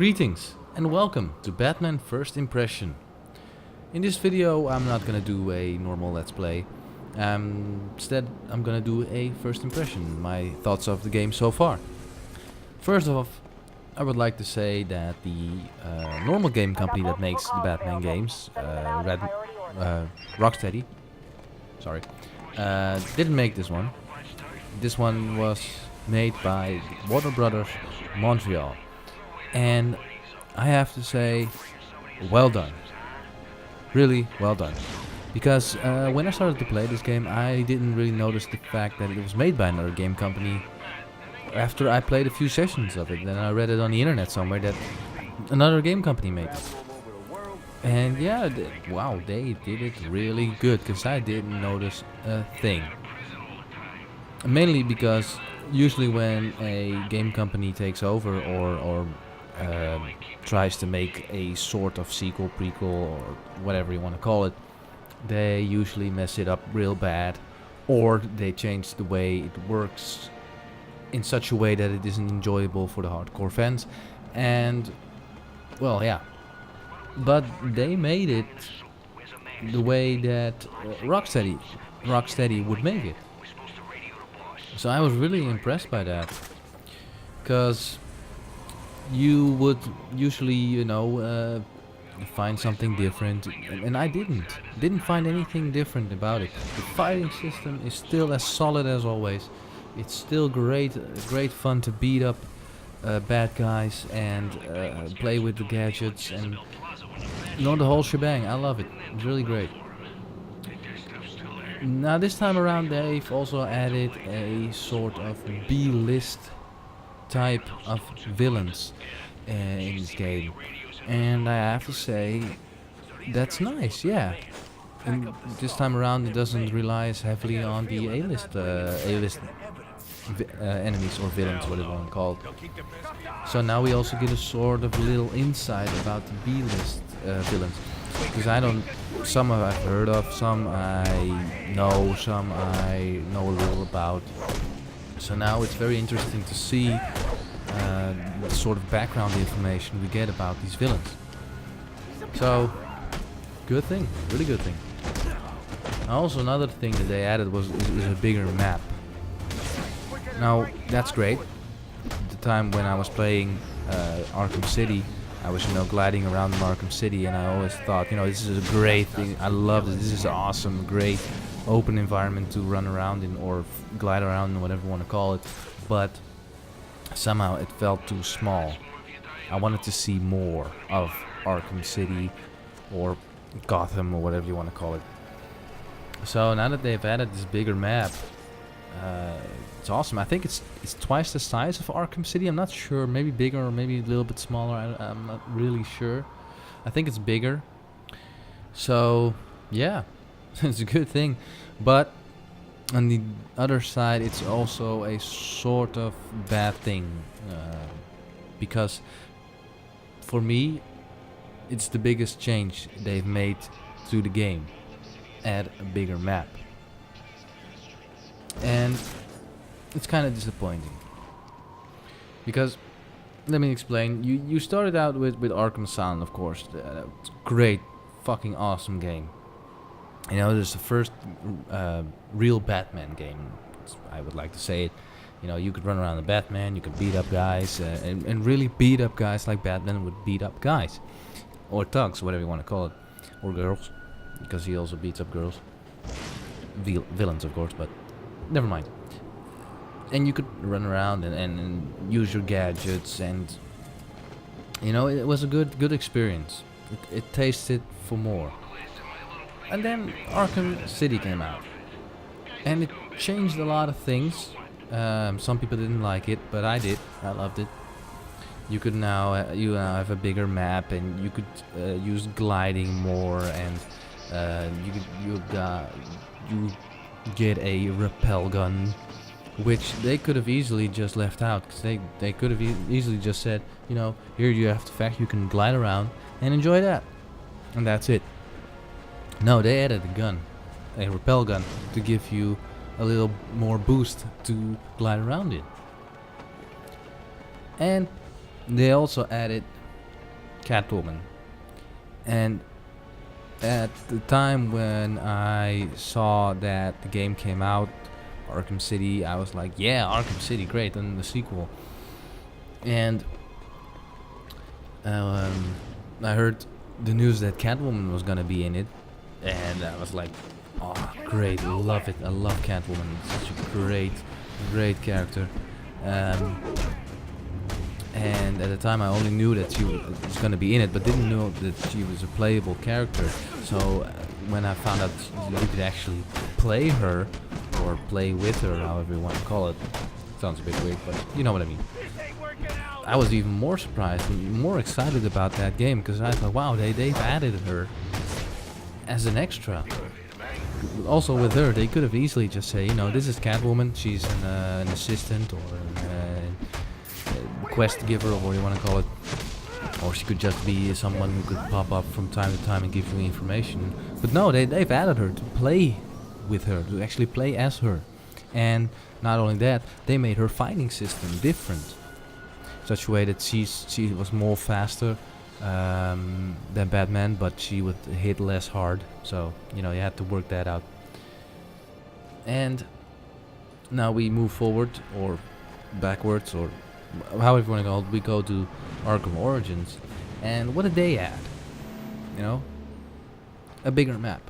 Greetings and welcome to Batman First Impression. In this video I'm not gonna do a normal let's play. Instead I'm gonna do a first impression, my thoughts of the game so far. First off, I would like to say that the normal game company that makes the Batman games, Rocksteady, didn't make this one. This one was made by Warner Brothers Montreal. And I have to say, well done. Really well done. Because when I started to play this game, I didn't really notice the fact that it was made by another game company after I played a few sessions of it. Then I read it on the internet somewhere that another game company made it. And yeah, wow, they did it really good, because I didn't notice a thing. Mainly because usually when a game company takes over or tries to make a sort of sequel, prequel, or whatever you want to call it, they usually mess it up real bad, or they change the way it works in such a way that it isn't enjoyable for the hardcore fans. And well, yeah, but they made it the way that Rocksteady would make it. So I was really impressed by that, because you would usually, find something different, and I didn't find anything different about it. The fighting system is still as solid as always. It's still great fun to beat up bad guys and play with the gadgets and the whole shebang. I love it. It's really great. Now this time around they've also added a sort of B-list type of villains in this game, and I have to say that's nice, yeah. And this time around it doesn't rely as heavily on the A-list enemies or villains, whatever you want to call it. So now we also get a sort of little insight about the B-list villains, because some I've heard of, some I know, some I know a little about. So now it's very interesting to see the sort of background information we get about these villains. So, good thing, really good thing. Also, another thing that they added is a bigger map. Now, that's great. At the time when I was playing Arkham City, I was, gliding around in Arkham City, and I always thought, this is a great thing. I love this. This is awesome, great open environment to run around in or glide around in, whatever you want to call it. But somehow it felt too small. I wanted to see more of Arkham City or Gotham or whatever you want to call it. So now that they've added this bigger map, it's awesome. I think it's twice the size of Arkham City. I'm not sure. Maybe bigger or maybe a little bit smaller. I'm not really sure. I think it's bigger. So yeah, it's a good thing. But on the other side, it's also a sort of bad thing, because for me, it's the biggest change they've made to the game. Add a bigger map. And it's kind of disappointing, because let me explain. You started out with Arkham Asylum, of course. It's a great, fucking awesome game. This is the first real Batman game, I would like to say it. You could run around the Batman, you could beat up guys, and really beat up guys like Batman would beat up guys, or thugs, whatever you want to call it, or girls, because he also beats up girls. Villains, of course, but never mind. And you could run around and use your gadgets, and it was a good experience. It tasted for more. And then Arkham City came out, and it changed a lot of things. Some people didn't like it, but I did. I loved it. You could now have a bigger map, and you could use gliding more, and you get a rappel gun, which they could have easily just left out, because they could have easily just said, here you have the fact you can glide around and enjoy that, and that's it. No, they added a gun, a rappel gun, to give you a little more boost to glide around in. And they also added Catwoman. And at the time when I saw that the game came out, Arkham City, I was like, yeah, Arkham City, great, and the sequel. And I heard the news that Catwoman was gonna be in it, and I was like, oh, great, love it. I love Catwoman. It's such a great character. And at the time I only knew that she was gonna be in it, but didn't know that she was a playable character. So when I found out you could actually play her, or play with her, however you want to call it, sounds a bit weird, but you know what I mean. I was even more surprised and more excited about that game, because I thought, wow, they've added her as an extra. Also with her, they could have easily just say, you know, this is Catwoman, she's an assistant, or a quest giver, or what you want to call it. Or she could just be someone who could pop up from time to time and give you information. But no, they've added her to play with her, to actually play as her. And not only that, they made her fighting system different. Such a way that she was more faster than Batman, but she would hit less hard. So, you know, you had to work that out. And now we move forward, or backwards, or however you want to call it. We go to Arkham Origins, and what did they add? You know, a bigger map.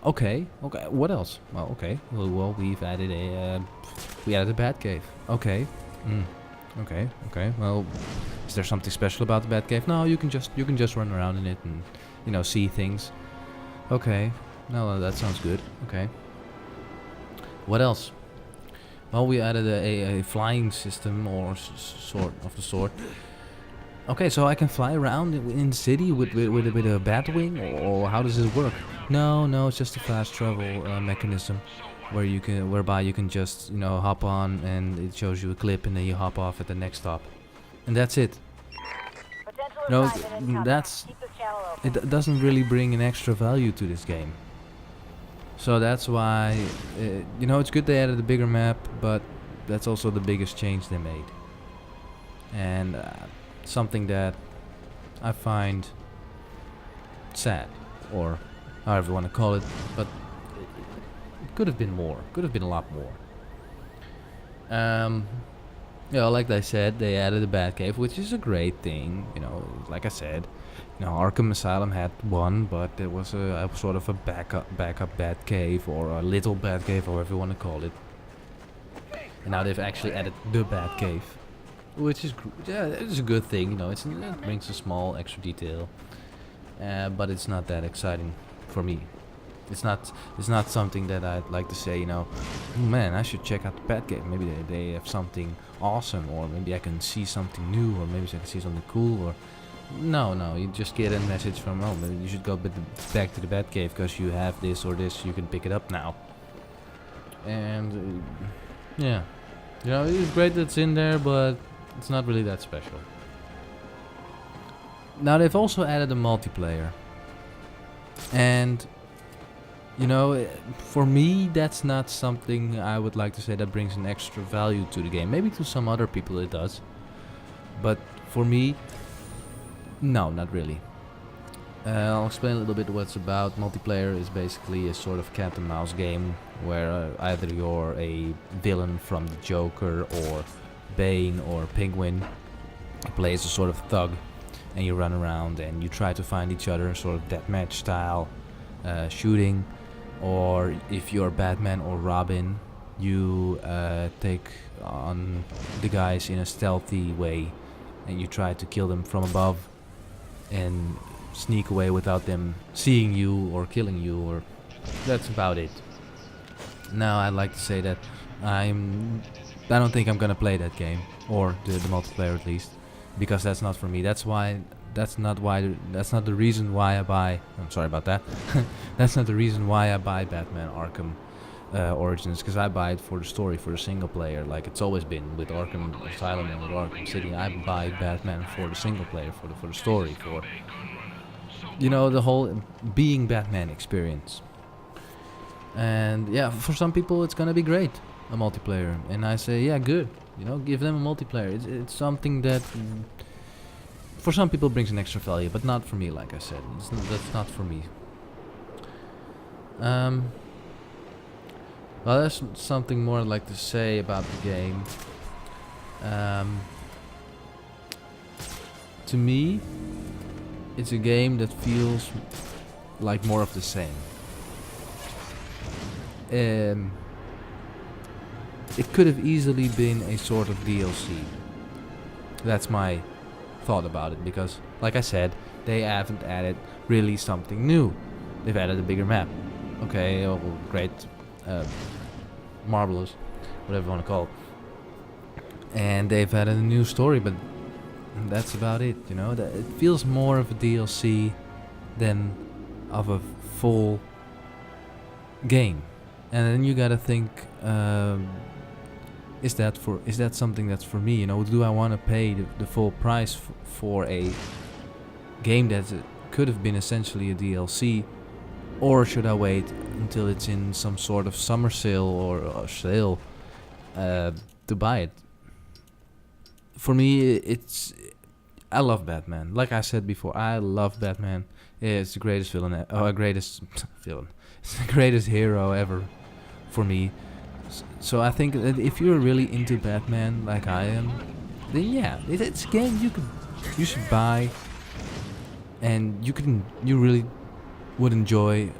Okay. What else? Well, okay. Well, we've added a Batcave. Okay. Okay. Well, is there something special about the Batcave? No, you can just run around in it and, you know, see things. Okay. No, that sounds good. Okay. What else? Well, we added a flying system, or sort of the sort. Okay, so I can fly around in the city with a Batwing, or how does it work? No, it's just a fast travel mechanism, whereby you can just, you know, hop on and it shows you a clip, and then you hop off at the next stop, and that's it. No, it doesn't really bring an extra value to this game. So that's why, you know, it's good they added a bigger map, but that's also the biggest change they made. And something that I find sad, or however you want to call it, but it could have been more, could have been a lot more. You know, like I said, they added a Batcave, which is a great thing. You know, like I said, you know, Arkham Asylum had one, but there was a sort of a backup Batcave, or a little Batcave, however you want to call it. And now they've actually added the Batcave, which is it's a good thing. You know, it brings a small extra detail, but it's not that exciting for me. It's not something that I'd like to say, you know, oh man, I should check out the Batcave. Maybe they have something awesome, or maybe I can see something new, or maybe I can see something cool, or no, you just get a message from, oh, maybe you should go back to the Batcave because you have this or this, you can pick it up now. And yeah, you know, it's great that it's in there, but it's not really that special. Now they've also added a multiplayer, and you know, for me, that's not something I would like to say that brings an extra value to the game. Maybe to some other people it does, but for me, no, not really. I'll explain a little bit what it's about. Multiplayer is basically a sort of cat and mouse game where either you're a villain from the Joker, or Bane, or Penguin. You play as a sort of thug, and you run around and you try to find each other, sort of deathmatch style shooting. Or if you're Batman or Robin, you take on the guys in a stealthy way, and you try to kill them from above and sneak away without them seeing you or killing you, or that's about it. Now I'd like to say that I don't think I'm gonna play that game, or the multiplayer at least, because that's not for me. That's not the reason why I buy. I'm sorry about that. That's not the reason why I buy Batman Arkham Origins, because I buy it for the story, for the single player, like it's always been with Arkham Asylum and with Arkham City. I buy Batman for the single player, for the story, for, you know, the whole being Batman experience. And yeah, for some people it's gonna be great, a multiplayer, and I say, yeah, good. You know, give them a multiplayer. It's something that for some people brings an extra value, but not for me. Like I said, that's not for me. Well, there's something more I'd like to say about the game. To me, it's a game that feels like more of the same. It could have easily been a sort of DLC. That's my thought about it, because, like I said, they haven't added really something new. They've added a bigger map. Okay, oh, great, marvelous, whatever you want to call it. And they've added a new story, but that's about it, you know. It feels more of a DLC than of a full game. And then you gotta think, is that something that's for me? You know, do I want to pay the full price for a game that could have been essentially a DLC, or should I wait until it's in some sort of summer sale or a sale to buy it? For me, I love Batman. Like I said before, I love Batman. It's the greatest villain, greatest villain. It's the greatest hero ever for me. So I think that if you're really into Batman, like I am, then yeah, it's a game you should buy, and you really would enjoy,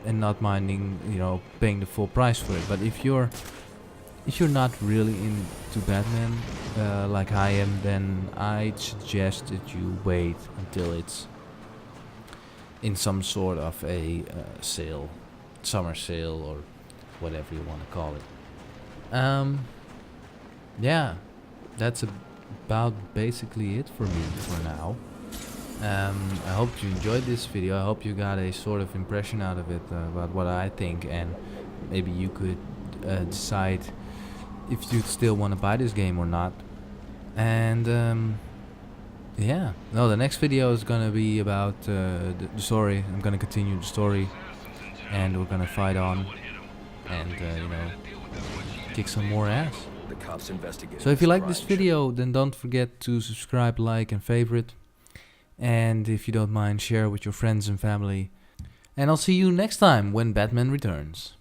and not minding, you know, paying the full price for it. But if you're not really into Batman, like I am, then I'd suggest that you wait until it's in some sort of a sale, summer sale, or whatever you want to call it. Yeah, that's about basically it for me for now. I hope you enjoyed this video. I hope you got a sort of impression out of it about what I think, and maybe you could decide if you still want to buy this game or not. And yeah, no, the next video is gonna be about the story. I'm gonna continue the story, and we're gonna fight on, and you know, kick some more ass. So if you like this video, then don't forget to subscribe, like, and favorite. And if you don't mind, share with your friends and family. And I'll see you next time when Batman returns.